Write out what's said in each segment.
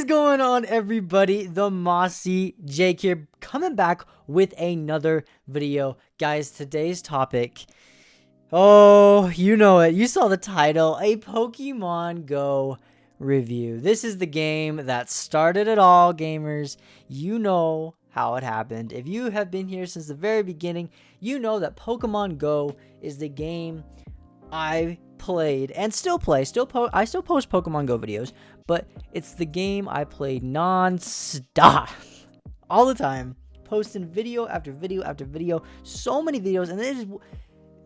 is going on, everybody? The Mossy Jake here, coming back with another video. Guys, today's topic, oh, you know it. You saw the title, a Pokemon Go review. This is the game that started it all, gamers. You know how it happened. If you have been here since the very beginning, you know that Pokemon Go is the game I played and still play. I still post Pokemon Go videos, but it's the game I played non-stop all the time, posting video after video after video, so many videos. And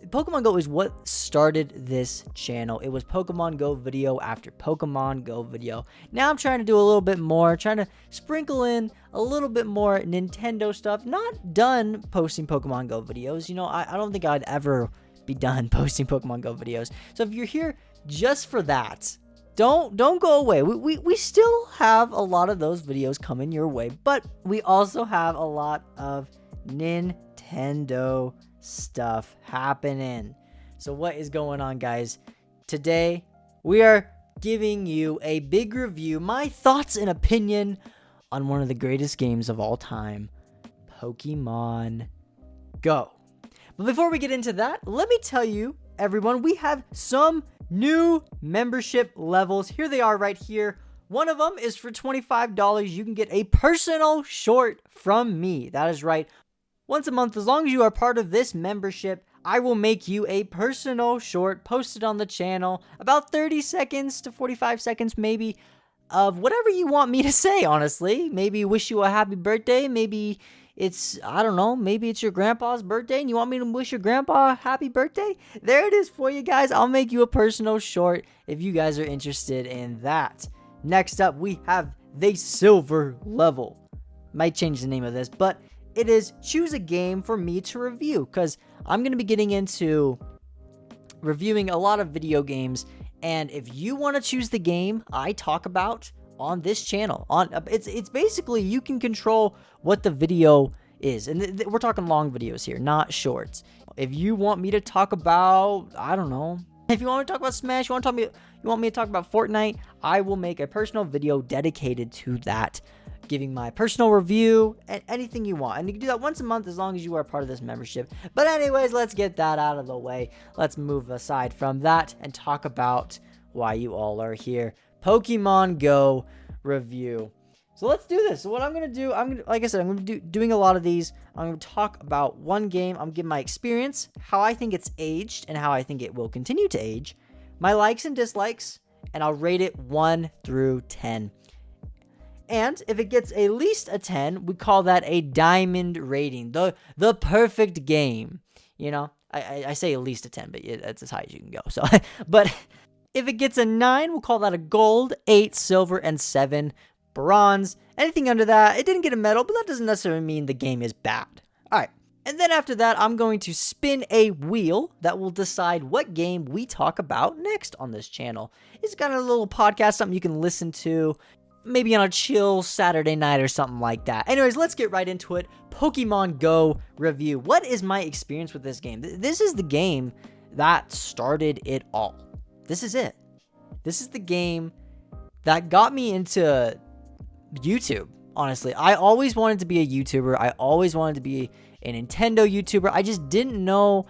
Pokemon Go is what started this channel. It was Pokemon Go video after Pokemon Go video. Now I'm trying to do a little bit more, trying to sprinkle in a little bit more Nintendo stuff. Not done posting Pokemon Go videos. You know, I don't think I'd ever be done posting Pokemon Go videos. So if you're here just for that, don't go away. We still have a lot of those videos coming your way, but we also have a lot of Nintendo stuff happening. So what is going on, guys? Today we are giving you a big review, my thoughts and opinion on one of the greatest games of all time, Pokemon Go. But before we get into that, let me tell you, everyone, we have some new membership levels. Here they are right here. One of them is for $25. You can get a personal short from me. That is right. Once a month, as long as you are part of this membership, I will make you a personal short posted on the channel, about 30 seconds to 45 seconds maybe, of whatever you want me to say, honestly. Maybe wish you a happy birthday. Maybe it's, I don't know, maybe it's your grandpa's birthday and you want me to wish your grandpa a happy birthday? There it is for you guys. I'll make you a personal short if you guys are interested in that. Next up, we have the silver level. Might change the name of this, but it is choose a game for me to review, because I'm going to be getting into reviewing a lot of video games. And if you want to choose the game I talk about on this channel, it's basically you can control what the video is, and we're talking long videos here, not shorts. If you want me to talk about, I don't know, if you want me to talk about Smash, you want me to talk about Fortnite, I will make a personal video dedicated to that, giving my personal review and anything you want. And you can do that once a month as long as you are part of this membership. But anyways, let's get that out of the way. Let's move aside from that and talk about why you all are here. Pokemon Go review. So let's do this. So what I'm going to do, like I said, I'm going to be doing a lot of these. I'm going to talk about one game. I'm going to give my experience, how I think it's aged and how I think it will continue to age, my likes and dislikes, and I'll rate it 1 through 10. And if it gets at least a 10, we call that a diamond rating, the perfect game. You know, I say at least a 10, but that's as high as you can go. So, but if it gets a 9, we'll call that a gold, 8 silver, and 7 bronze. Anything under that, it didn't get a medal, but that doesn't necessarily mean the game is bad. All right. And then after that, I'm going to spin a wheel that will decide what game we talk about next on this channel. It's got a little podcast, something you can listen to, maybe on a chill Saturday night or something like that. Anyways, let's get right into it. Pokemon Go review. What is my experience with this game? This is the game that started it all. This is it. This is the game that got me into YouTube, honestly. I always wanted to be a YouTuber. I always wanted to be a Nintendo YouTuber. I just didn't know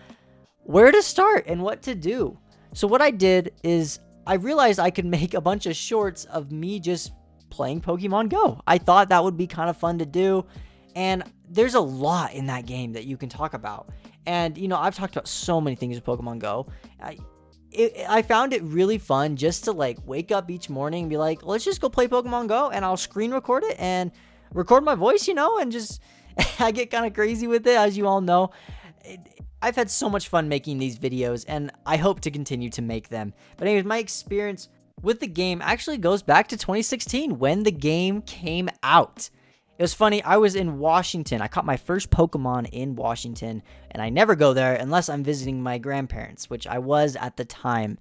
where to start and what to do. So what I did is I realized I could make a bunch of shorts of me just playing Pokemon Go. I thought that would be kind of fun to do, and there's a lot in that game that you can talk about. And you know, I've talked about so many things with Pokemon Go. I found it really fun just to like wake up each morning and be like, let's just go play Pokemon Go, and I'll screen record it and record my voice, you know, and just I get kind of crazy with it, as you all know. I've had so much fun making these videos, and I hope to continue to make them. But anyways, my experience with the game actually goes back to 2016 when the game came out. It was funny, I was in Washington. I caught my first Pokemon in Washington, and I never go there unless I'm visiting my grandparents, which I was at the time.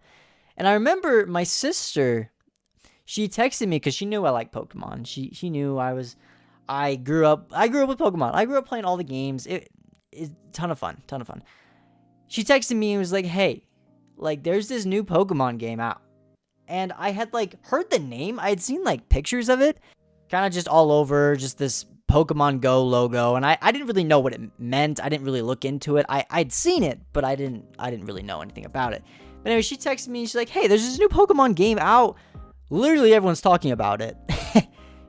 And I remember my sister, she texted me because she knew I liked Pokemon. She knew I grew up with Pokemon. I grew up playing all the games. It's ton of fun. She texted me and was like, hey, like there's this new Pokemon game out. And I had like heard the name. I had seen like pictures of it, kind of just all over, just this Pokemon Go logo, and I didn't really know what it meant. I didn't really look into it. I'd seen it, but I didn't really know anything about it. But anyway, she texted me, she's like, hey, there's this new Pokemon game out. Literally everyone's talking about it.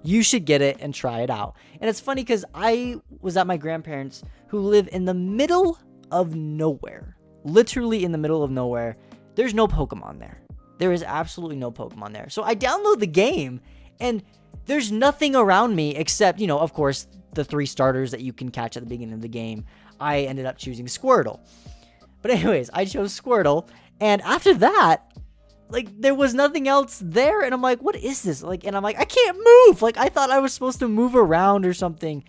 You should get it and try it out. And it's funny because I was at my grandparents who live in the middle of nowhere. Literally in the middle of nowhere. There's no Pokemon there. There is absolutely no Pokemon there. So I download the game and there's nothing around me except, of course, the 3 starters that you can catch at the beginning of the game. I ended up choosing Squirtle. But anyways, I chose Squirtle. And after that, there was nothing else there, and I'm like, what is this? And I'm like, I can't move. I thought I was supposed to move around or something.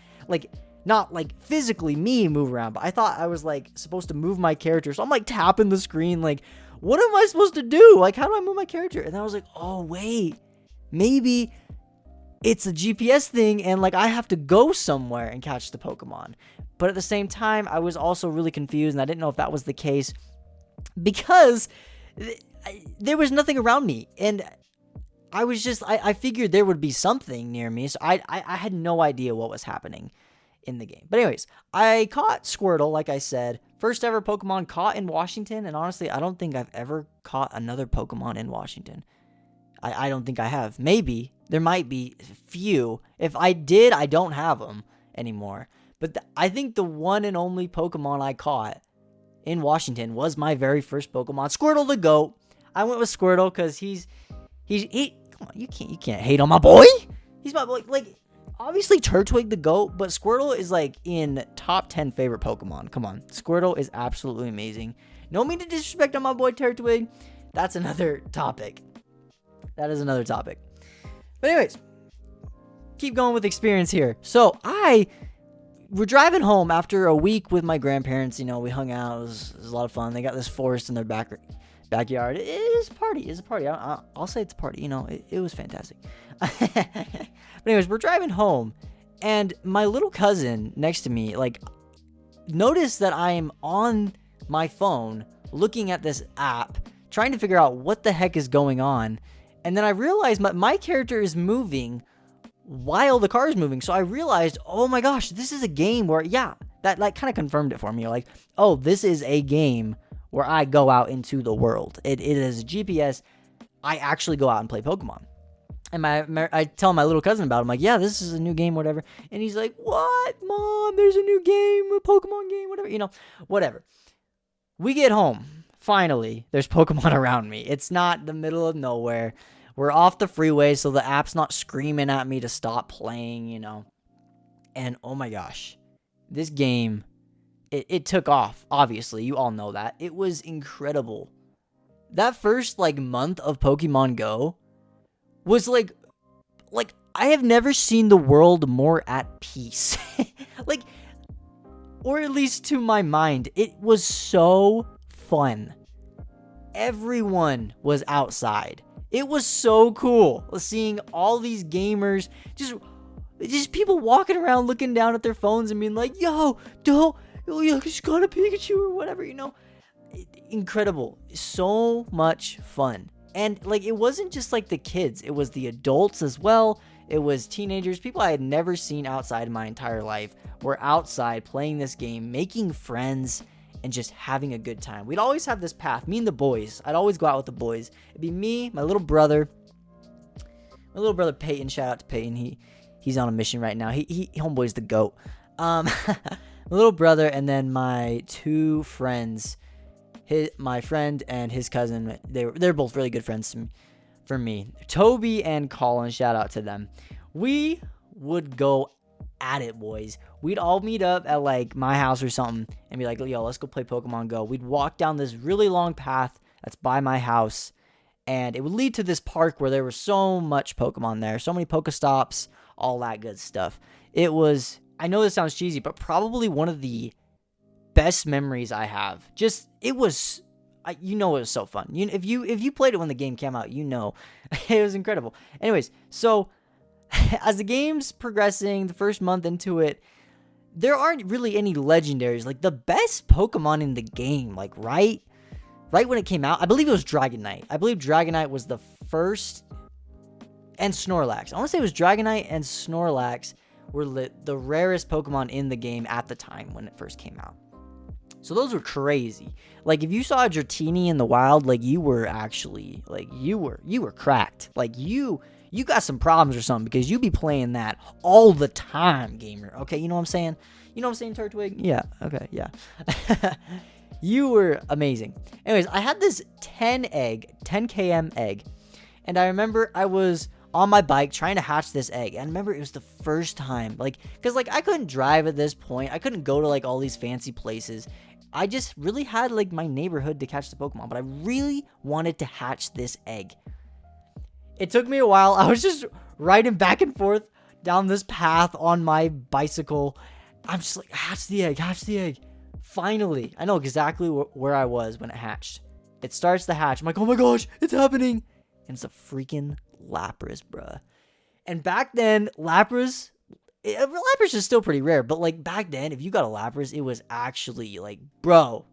Not physically me move around, but I thought I was supposed to move my character. So I'm tapping the screen, what am I supposed to do? How do I move my character? And then I was like, oh wait, maybe it's a GPS thing, and I have to go somewhere and catch the Pokemon. But at the same time, I was also really confused, and I didn't know if that was the case because there was nothing around me, and I was just, I figured there would be something near me, so I had no idea what was happening in the game. But anyways, I caught Squirtle, like I said, first ever Pokemon caught in Washington, and honestly, I don't think I've ever caught another Pokemon in Washington. I don't think I have. Maybe. There might be a few. If I did, I don't have them anymore. But I think the one and only Pokemon I caught in Washington was my very first Pokemon, Squirtle the GOAT. I went with Squirtle because he come on, you can't hate on my boy. He's my boy. Obviously Turtwig the GOAT, but Squirtle is in top 10 favorite Pokemon. Come on, Squirtle is absolutely amazing. No mean to disrespect on my boy Turtwig. That's another topic. That is another topic. But anyways, keep going with experience here. So we're driving home after a week with my grandparents. We hung out. It was a lot of fun. They got this forest in their backyard. It is a party. It's a party. I'll say it's a party. It was fantastic. But anyways, we're driving home, and my little cousin next to me, noticed that I'm on my phone looking at this app, trying to figure out what the heck is going on. And then I realized my character is moving while the car is moving. So I realized, oh my gosh, this is a game where, that kind of confirmed it for me. Oh, this is a game where I go out into the world. It is a GPS. I actually go out and play Pokemon. And I tell my little cousin about it. I'm like, yeah, this is a new game, whatever. And he's like, what, Mom? There's a new game, a Pokemon game, whatever, whatever. We get home. Finally, there's Pokemon around me. It's not the middle of nowhere. We're off the freeway, so the app's not screaming at me to stop playing, And oh my gosh, this game, it took off. Obviously, you all know that. It was incredible. That first month of Pokemon Go was I have never seen the world more at peace. Or at least to my mind, it was so fun. Everyone was outside. It was so cool seeing all these gamers, just people walking around looking down at their phones and being like, yo, just got a Pikachu or whatever, Incredible. So much fun. And it wasn't just the kids, it was the adults as well. It was teenagers, people I had never seen outside in my entire life were outside playing this game, making friends, and just having a good time. We'd always have this path, me and the boys. I'd always go out with the boys. It'd be me, my little brother Peyton. Shout out to Peyton. He's on a mission right now. He homeboy's the GOAT. My little brother, and then my 2 friends, my friend and his cousin. They're both really good friends for me. Toby and Colin. Shout out to them. We would go at it, boys. We'd all meet up at my house or something and be like, yo, let's go play Pokemon Go. We'd walk down this really long path that's by my house, and it would lead to this park where there was so much Pokemon there, so many Pokestops, all that good stuff. It was, I know this sounds cheesy, but probably one of the best memories I have. It was, it was so fun. If you played it when the game came out, it was incredible. Anyways, so as the game's progressing, the first month into it, there aren't really any legendaries. The best Pokemon in the game, right when it came out, I believe it was Dragonite. I believe Dragonite was the first and Snorlax. I want to say it was Dragonite and Snorlax were the rarest Pokemon in the game at the time when it first came out. So those were crazy. Like, if you saw a Dratini in the wild, like, you were actually, like, you were cracked. Like, you got some problems or something, because you be playing that all the time, gamer. Okay, you know what I'm saying? You know what I'm saying, Turtwig? Yeah, okay, yeah. You were amazing. Anyways, I had this 10 km egg, and I remember I was on my bike trying to hatch this egg. And I remember it was the first time, like, because, like, I couldn't drive at this point. I couldn't go to, like, all these fancy places. I just really had, like, my neighborhood to catch the Pokemon, but I really wanted to hatch this egg. It took me a while. I was just riding back and forth down this path on my bicycle. I'm just like, hatch the egg, hatch the egg. Finally, I know exactly where I was when it hatched. It starts to hatch. I'm like, oh my gosh, it's happening. And it's a freaking Lapras, bruh. And back then, Lapras is still pretty rare, but, like, back then, if you got a Lapras, it was actually, like, bro,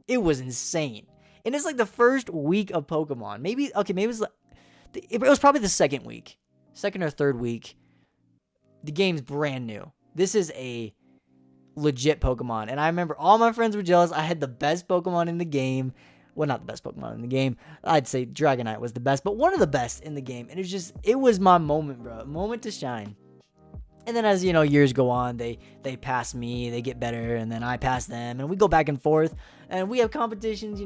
it was insane. And it's like the first week of Pokemon. Maybe it was probably the second or third week. The game's brand new. This is a legit Pokemon. And I remember all my friends were jealous. I had the best Pokemon in the game. Well, not the best Pokemon in the game. I'd say Dragonite was the best, but one of the best in the game. And it was my moment, bro. Moment to shine. And then as, years go on, they pass me, they get better, and then I pass them, and we go back and forth, and we have competitions,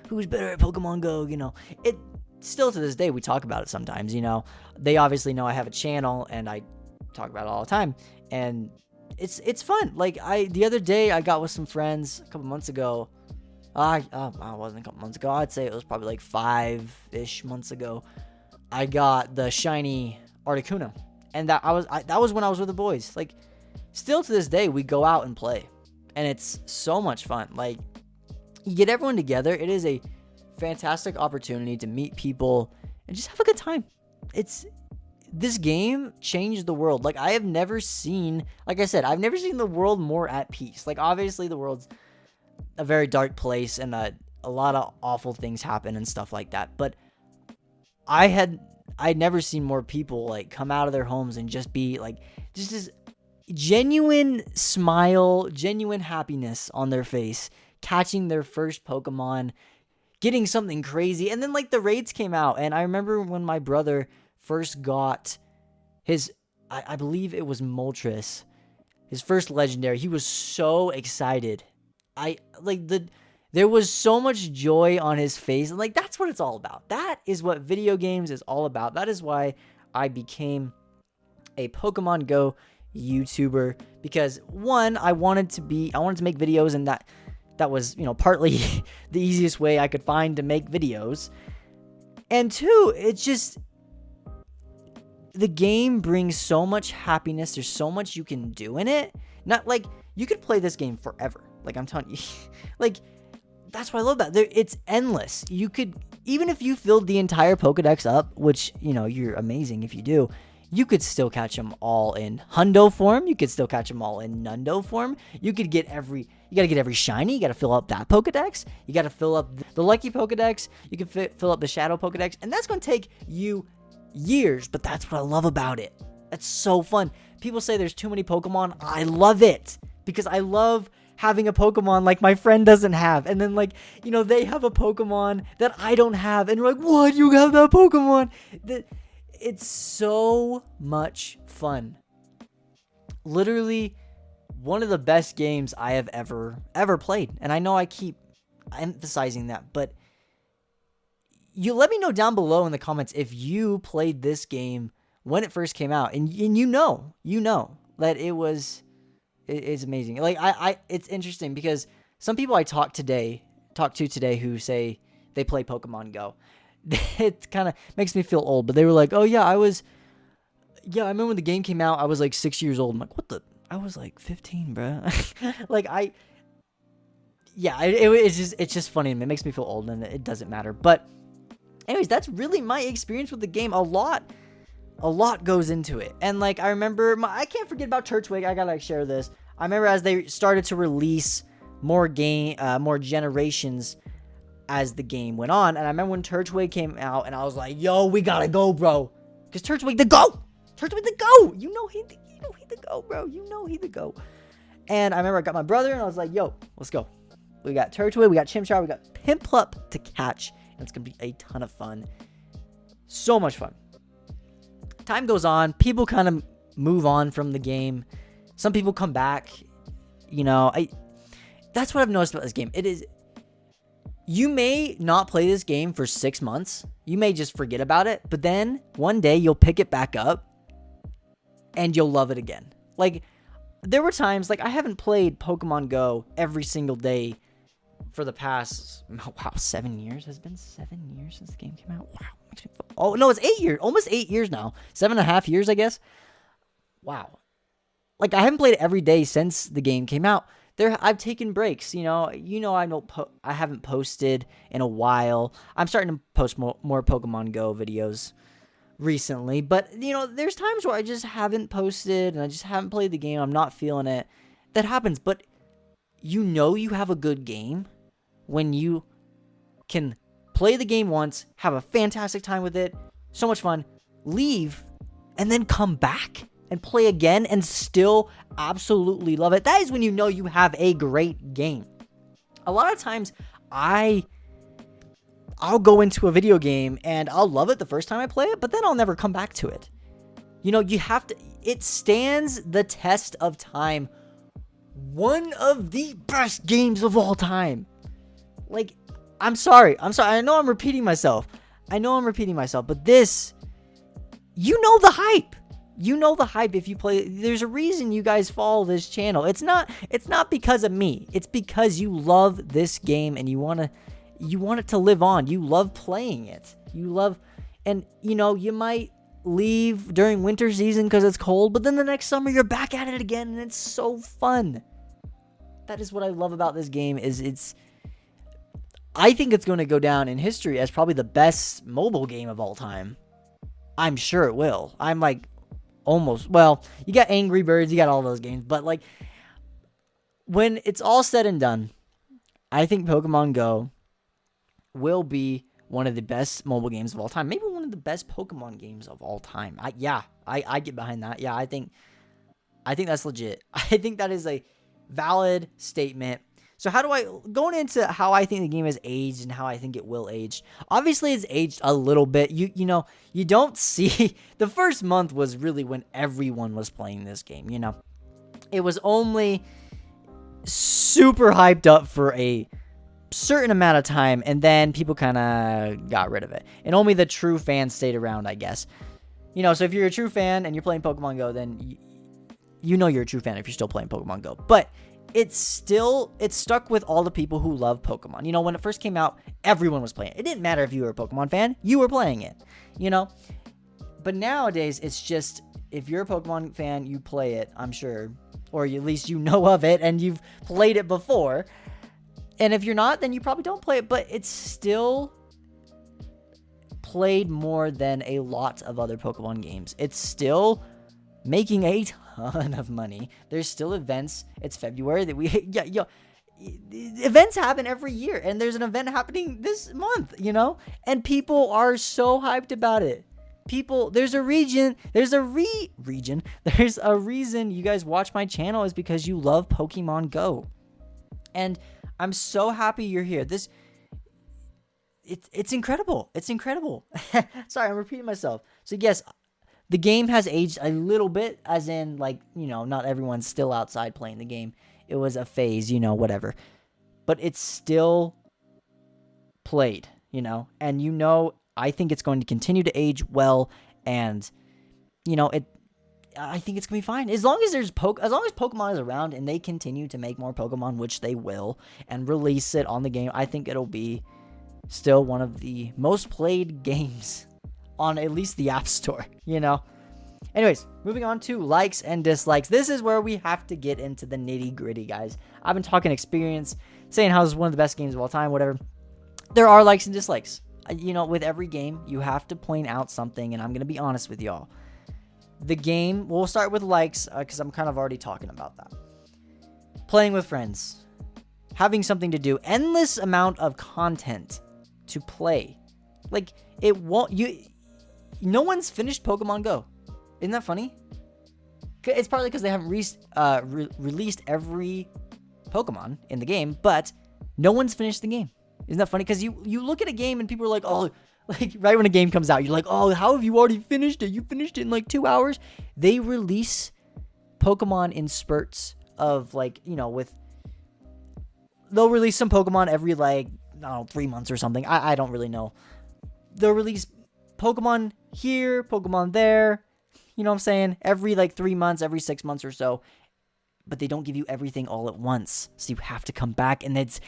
who's better at Pokemon Go, It still to this day, we talk about it sometimes, They obviously know I have a channel, and I talk about it all the time, and it's fun. Like, the other day, I got with some friends a couple months ago. I wasn't a couple months ago. I'd say it was probably like 5-ish months ago. I got the shiny Articuno. And that was when I was with the boys. Like, still to this day, we go out and play. And it's so much fun. Like, you get everyone together. It is a fantastic opportunity to meet people and just have a good time. This game changed the world. Like, I've never seen the world more at peace. Like, obviously, the world's a very dark place, and a lot of awful things happen and stuff like that. But I'd never seen more people, like, come out of their homes and just be, like, just this genuine smile, genuine happiness on their face, catching their first Pokemon, getting something crazy. And then, like, the raids came out, and I remember when my brother first got his, I believe it was Moltres, his first legendary. He was so excited. There was so much joy on his face, and, like, that's what it's all about. That is what video games is all about. That is why I became a Pokemon Go YouTuber, because one, I wanted to make videos, and that was, partly the easiest way I could find to make videos. And two, it's just, the game brings so much happiness. There's so much you can do in it. Not like, you could play this game forever. Like, I'm telling you, like, that's what I love about it. It's endless. You could, even if you filled the entire Pokedex up, which, you're amazing if you do, you could still catch them all in Hundo form. You could still catch them all in Nundo form. You gotta get every shiny. You gotta fill up that Pokedex. You gotta fill up the Lucky Pokedex. You can fill up the Shadow Pokedex. And that's gonna take you years, but that's what I love about it. That's so fun. People say there's too many Pokemon. I love it, because I love having a Pokemon like my friend doesn't have, and then, like, they have a Pokemon that I don't have, and you're like, what, you have that Pokemon? It's so much fun. Literally one of the best games I have ever played. And I know I keep emphasizing that, but you let me know down below in the comments if you played this game when it first came out, and you know that it's amazing. Like, it's interesting, because some people I talk to today who say they play Pokemon Go, it kind of makes me feel old, but they were like, oh yeah, I remember when the game came out, I was like 6 years old. I'm like, I was like 15, bro. Like, it's just funny, and it makes me feel old, and it doesn't matter. But anyways, that's really my experience with the game. A lot goes into it. And, like, I remember, I can't forget about Turtwig. I gotta share this. I remember as they started to release more generations as the game went on. And I remember when Turtwig came out, and I was like, yo, we gotta go, bro. Because Turtwig the GOAT! Turtwig the GOAT! You know he the GOAT, bro. You know he the GOAT. And I remember I got my brother, and I was like, yo, let's go. We got Turtwig, we got Chimchar, we got Piplup to catch. And it's going to be a ton of fun. So much fun. Time goes on. People kind of move on from the game. Some people come back. You know, that's what I've noticed about this game. It is, you may not play this game for 6 months. You may just forget about it. But then one day you'll pick it back up and you'll love it again. Like, there were times, like, I haven't played Pokemon Go every single day for the past, 7 years. Has it been 7 years since the game came out? Wow. Oh, no, it's 8 years. Almost 8 years now. 7.5 years, I guess. Wow. Like, I haven't played it every day since the game came out. I've taken breaks, you know. I haven't posted in a while. I'm starting to post more Pokemon Go videos recently, but you know, there's times where I just haven't posted and I just haven't played the game. I'm not feeling it. That happens, but you know you have a good game when you can play the game once, have a fantastic time with it, so much fun, leave, and then come back and play again and still absolutely love it. That is when you know you have a great game. A lot of times I'll go into a video game and I'll love it the first time I play it, but then I'll never come back to it. You know, you have to, it stands the test of time. One of the best games of all time. Like, I'm sorry. I know I'm repeating myself. But this, you know the hype. You know the hype if you play. There's a reason you guys follow this channel. It's not because of me. It's because you love this game and you want it to live on. You love playing it. And you know, you might leave during winter season because it's cold, but then the next summer you're back at it again and it's so fun. That is what I love about this game. I think it's going to go down in history as probably the best mobile game of all time. I'm sure it will. I'm like, almost. Well, you got Angry Birds, you got all those games, but like, when it's all said and done, I think Pokemon Go will be one of the best mobile games of all time. Maybe one of the best Pokemon games of all time. I get behind that. Yeah, I think that's legit. I think that is a valid statement. So going into how I think the game has aged and how I think it will age. Obviously, it's aged a little bit. You know, you don't see, the first month was really when everyone was playing this game, you know. It was only super hyped up for a certain amount of time, and then people kind of got rid of it. And only the true fans stayed around, I guess. You know, so if you're a true fan and you're playing Pokemon Go, then you know you're a true fan if you're still playing Pokemon Go. But it's stuck with all the people who love Pokemon. You know, when it first came out, everyone was playing it. It didn't matter if you were a Pokemon fan, you were playing it, you know? But nowadays, it's just, if you're a Pokemon fan, you play it, I'm sure. Or at least you know of it, and you've played it before. And if you're not, then you probably don't play it, but it's still played more than a lot of other Pokemon games. It's still making a ton of money. There's still events. It's February that events happen every year, and there's an event happening this month, you know, and people are so hyped about it. There's a reason you guys watch my channel is because you love Pokemon Go, and I'm so happy you're here. It's incredible. It's incredible. Sorry, I'm repeating myself. So yes, the game has aged a little bit, as in, like, you know, not everyone's still outside playing the game. It was a phase, you know, whatever. But it's still played, you know. And, you know, I think it's going to continue to age well. And, you know, I think it's going to be fine. As long as Pokemon is around and they continue to make more Pokemon, which they will, and release it on the game, I think it'll be still one of the most played games on at least the App Store, you know? Anyways, moving on to likes and dislikes. This is where we have to get into the nitty-gritty, guys. I've been talking experience, saying how this is one of the best games of all time, whatever. There are likes and dislikes. You know, with every game, you have to point out something, and I'm going to be honest with y'all. The game, we'll start with likes, because I'm kind of already talking about that. Playing with friends. Having something to do. Endless amount of content to play. Like, it won't, no one's finished Pokemon Go. Isn't that funny? It's partly because they haven't released every Pokemon in the game, but no one's finished the game. Isn't that funny? Because you look at a game and people are like, oh, like right when a game comes out, you're like, oh, how have you already finished it? You finished it in like 2 hours. They release Pokemon in spurts of like, they'll release some Pokemon every like, I don't know, 3 months or something. I don't really know. They'll release Pokemon here, Pokemon there. You know what I'm saying? Every like 3 months, every 6 months or so. But they don't give you everything all at once. So you have to come back. And it's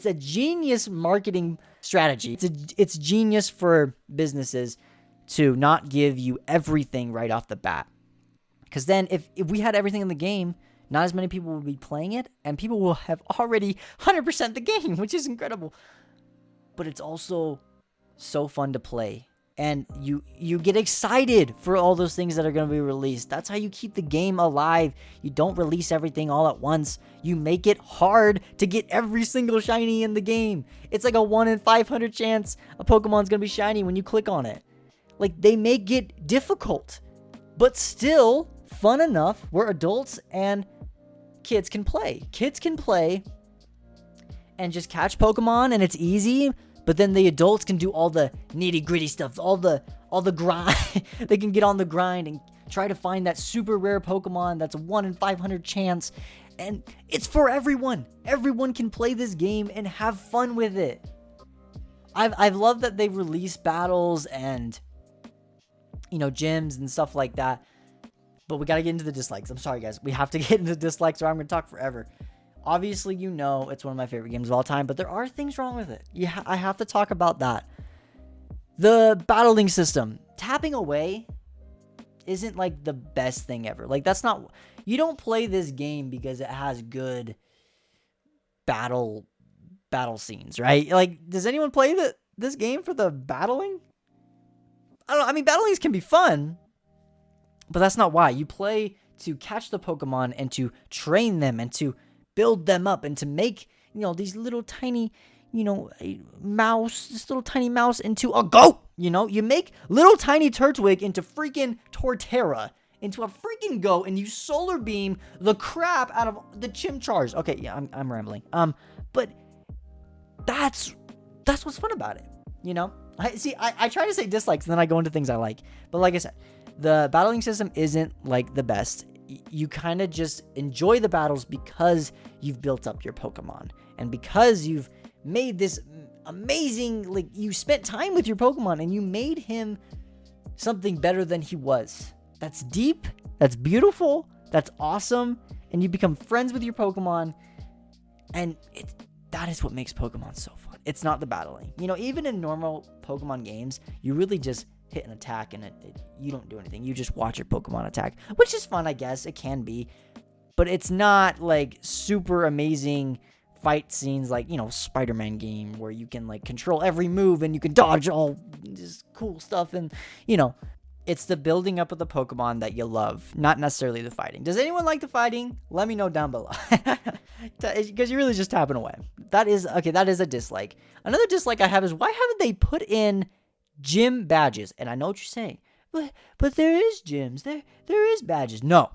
a genius marketing strategy. It's genius for businesses to not give you everything right off the bat. Because then if we had everything in the game, not as many people would be playing it. And people will have already 100% the game, which is incredible. But it's also so fun to play. And you get excited for all those things that are going to be released. That's how you keep the game alive. You don't release everything all at once. You make it hard to get every single shiny in the game. It's like a 1 in 500 chance a Pokemon's going to be shiny when you click on it. Like, they make it difficult, but still fun enough where adults and kids can play. Kids can play and just catch Pokemon, and it's easy. But then the adults can do all the nitty gritty stuff, all the grind. They can get on the grind and try to find that super rare Pokemon that's a 1 in 500 chance. And it's for everyone. Everyone can play this game and have fun with it. I've loved that they release battles and, gyms and stuff like that. But we got to get into the dislikes. I'm sorry, guys. We have to get into the dislikes or I'm going to talk forever. Obviously, it's one of my favorite games of all time, but there are things wrong with it. Yeah, I have to talk about that. The battling system. Tapping away isn't like the best thing ever. Like, that's not... You don't play this game because it has good battle scenes, right? Like, does anyone play this game for the battling? I don't know. I mean, battlings can be fun, but that's not why. You play to catch the Pokemon and to train them and to build them up and to make, these little tiny, this little tiny mouse into a goat. You make little tiny Turtwig into freaking Torterra, into a freaking goat, and you solar beam the crap out of the Chimchars. Okay, yeah, I'm rambling. But that's what's fun about it. I try to say dislikes and then I go into things I like. But like I said, the battling system isn't like the best. You kind of just enjoy the battles because you've built up your Pokemon and because you've made this amazing, like, you spent time with your Pokemon and you made him something better than he was. That's deep, that's beautiful, that's awesome, and you become friends with your Pokemon, and that is what makes Pokemon so fun. It's not the battling. Even in normal Pokemon games, you really just hit an attack and you don't do anything. You just watch your Pokemon attack, which is fun, I guess. It can be, but it's not like super amazing fight scenes like, Spider-Man game where you can like control every move and you can dodge all this cool stuff. And, it's the building up of the Pokemon that you love, not necessarily the fighting. Does anyone like the fighting? Let me know down below. Because you're really just tapping away. That is a dislike. Another dislike I have is, why haven't they put in gym badges? And I know what you're saying, but there is gyms, there is badges. No,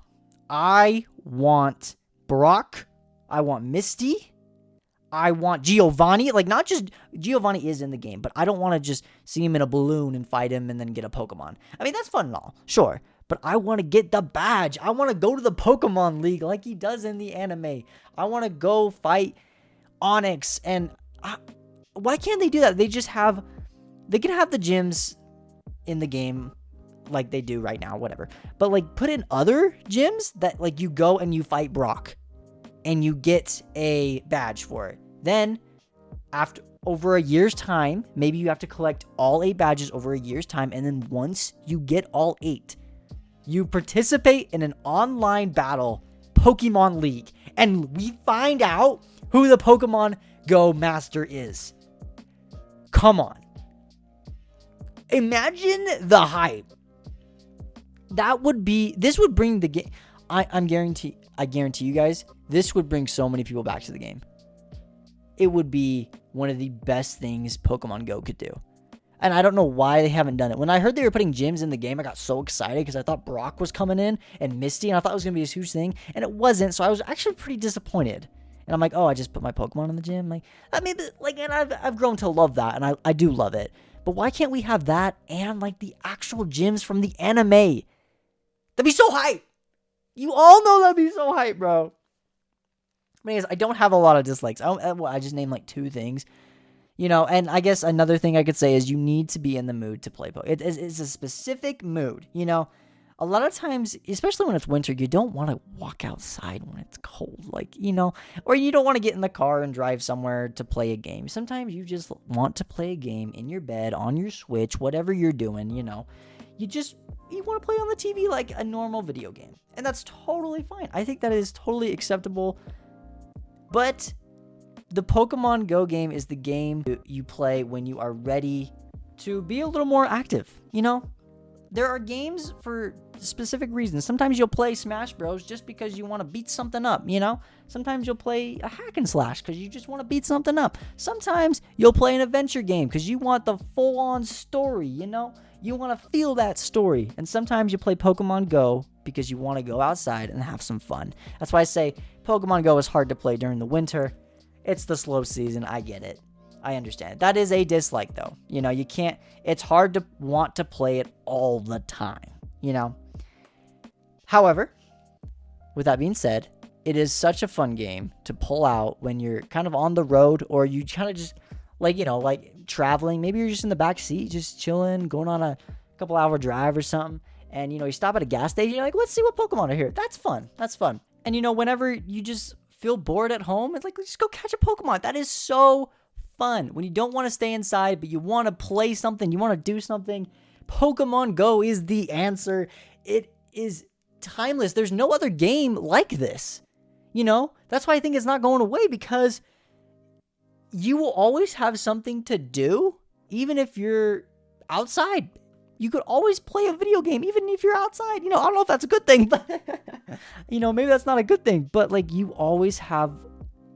I want Brock, I want Misty, I want Giovanni. Like, not just Giovanni is in the game, but I don't want to just see him in a balloon and fight him and then get a Pokemon. I mean, that's fun and all, sure, but I want to get the badge. I want to go to the Pokemon League like he does in the anime. I want to go fight Onyx. And why can't they do that? They can have the gyms in the game like they do right now, whatever. But like, put in other gyms that like you go and you fight Brock and you get a badge for it. Then over a year's time, maybe you have to collect all 8 badges over a year's time. And then once you get all 8, you participate in an online battle Pokemon League. And we find out who the Pokemon Go master is. Come on. Imagine the hype. This would bring the game. I guarantee you guys, this would bring so many people back to the game. It would be one of the best things Pokemon Go could do. And I don't know why they haven't done it. When I heard they were putting gyms in the game, I got so excited because I thought Brock was coming in and Misty, and I thought it was going to be this huge thing, and it wasn't, so I was actually pretty disappointed. And I'm like, oh, I just put my Pokemon in the gym? Like, I mean, like, and I've grown to love that, and I do love it. But why can't we have that and, like, the actual gyms from the anime? That'd be so hype! You all know that'd be so hype, bro. But anyways, I don't have a lot of dislikes. I just named, like, 2 things. You know, and I guess another thing I could say is you need to be in the mood to play Pokemon. It's a specific mood, you know. A lot of times, especially when it's winter, you don't want to walk outside when it's cold, like, you know, or you don't want to get in the car and drive somewhere to play a game. Sometimes you just want to play a game in your bed, on your Switch, whatever you're doing, you know. You want to play on the TV like a normal video game, and that's totally fine. I think that is totally acceptable, but the Pokemon Go game is the game you play when you are ready to be a little more active, you know? There are games for specific reasons. Sometimes you'll play Smash Bros. Just because you want to beat something up, you know? Sometimes you'll play a hack and slash because you just want to beat something up. Sometimes you'll play an adventure game because you want the full-on story, you know? You want to feel that story. And sometimes you play Pokemon Go because you want to go outside and have some fun. That's why I say Pokemon Go is hard to play during the winter. It's the slow season. I get it. I understand. That is a dislike, though. You know, you can't... It's hard to want to play it all the time, you know? However, with that being said, it is such a fun game to pull out when you're kind of on the road or you kind of just, like, you know, like traveling. Maybe you're just in the back seat, just chilling, going on a couple-hour drive or something. And, you know, you stop at a gas station, you're like, let's see what Pokemon are here. That's fun. That's fun. And, you know, whenever you just feel bored at home, it's like, let's go catch a Pokemon. That is so fun. When you don't want to stay inside, but you want to play something, you want to do something, Pokemon Go is the answer. It is timeless. There's no other game like this. You know, that's why I think it's not going away, because you will always have something to do, even if you're outside. You could always play a video game, even if you're outside. You know, I don't know if that's a good thing, but, you know, maybe that's not a good thing. But, like, you always have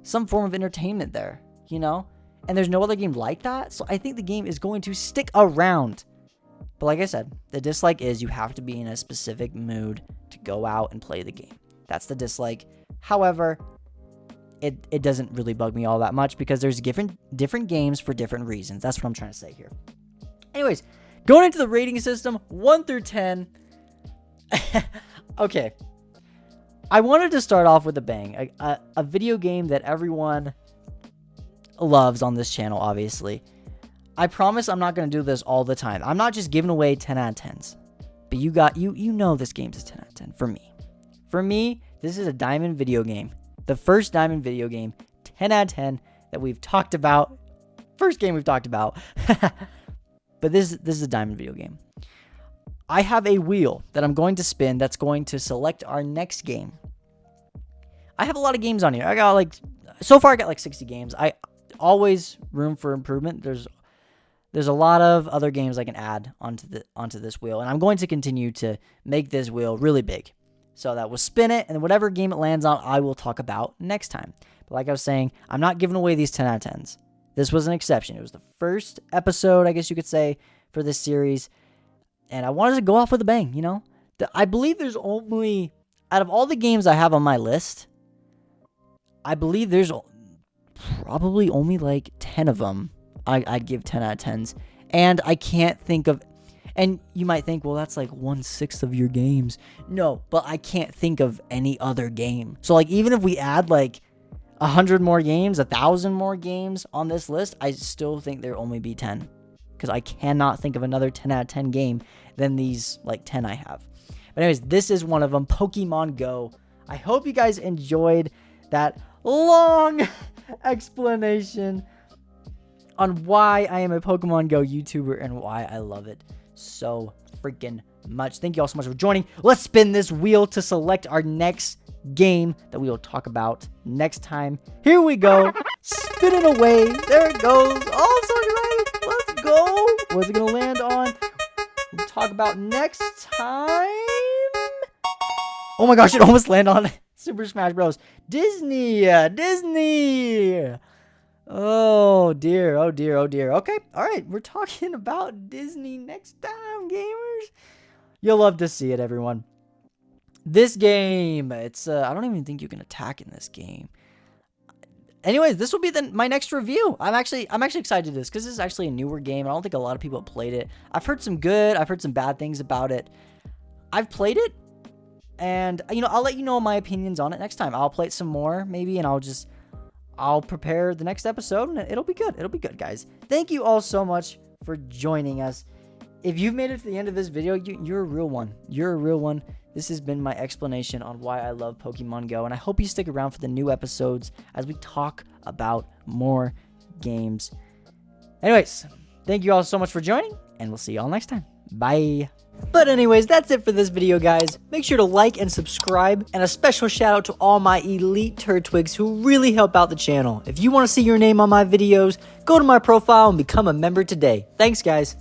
some form of entertainment there, you know? And there's no other game like that. So I think the game is going to stick around. But like I said, the dislike is you have to be in a specific mood to go out and play the game. That's the dislike. However, it doesn't really bug me all that much because there's different games for different reasons. That's what I'm trying to say here. Anyways, going into the rating system, 1 through 10. Okay. I wanted to start off with a bang. A video game that everyone loves on this channel, obviously. I promise I'm not going to do this all the time. I'm not just giving away 10 out of 10s. But you know this game's a 10 out of 10 for me. For me, this is a diamond video game. The first diamond video game, 10 out of 10 that we've talked about. First game we've talked about. But this is a diamond video game. I have a wheel that I'm going to spin that's going to select our next game. I have a lot of games on here. So far I got like 60 games. I always room for improvement. There's a lot of other games I can add onto this wheel, and I'm going to continue to make this wheel really big. So that we'll spin it, and whatever game it lands on, I will talk about next time. But like I was saying, I'm not giving away these 10 out of 10s. This was an exception. It was the first episode, I guess you could say, for this series. And I wanted to go off with a bang, you know? I believe there's only, out of all the games I have on my list, I believe there's probably only like 10 of them I'd give 10 out of 10s. And I can't think of, and you might think, well, that's like 1/6 of your games. No, but I can't think of any other game. So like, even if we add like 100 more games, 1,000 more games on this list, I still think there'll only be 10. Because I cannot think of another 10 out of 10 game than these like 10 I have. But anyways, this is one of them, Pokemon Go. I hope you guys enjoyed that long explanation on why I am a Pokemon Go YouTuber and why I love it so freaking much. Thank you all so much for joining. Let's spin this wheel to select our next game that we will talk about next time. Here we go. Spinning away. There it goes. Oh, I'm so excited. Let's go. What's it going to land on? We'll talk about next time. Oh my gosh, it almost landed on Super Smash Bros. Disney. Oh, dear, oh dear, oh dear. Okay, all right, we're talking about Disney next time, gamers. You'll love to see it, everyone. This game, it's I don't even think you can attack in this game. Anyways, this will be my next review. I'm actually excited to do this because this is actually a newer game. I don't think a lot of people have played it. I've heard some good, I've heard some bad things about it. I've played it, and I'll let you know my opinions on it next time. I'll play it some more maybe, and I'll prepare the next episode, and it'll be good. It'll be good, guys. Thank you all so much for joining us. If you've made it to the end of this video, you're a real one. You're a real one. This has been my explanation on why I love Pokemon Go, and I hope you stick around for the new episodes as we talk about more games. Anyways, thank you all so much for joining, and we'll see you all next time. Bye. But anyways, that's it for this video, guys. Make sure to like and subscribe, and a special shout out to all my elite Turtwigs who really help out the channel. If you want to see your name on my videos, go to my profile and become a member today. Thanks, guys.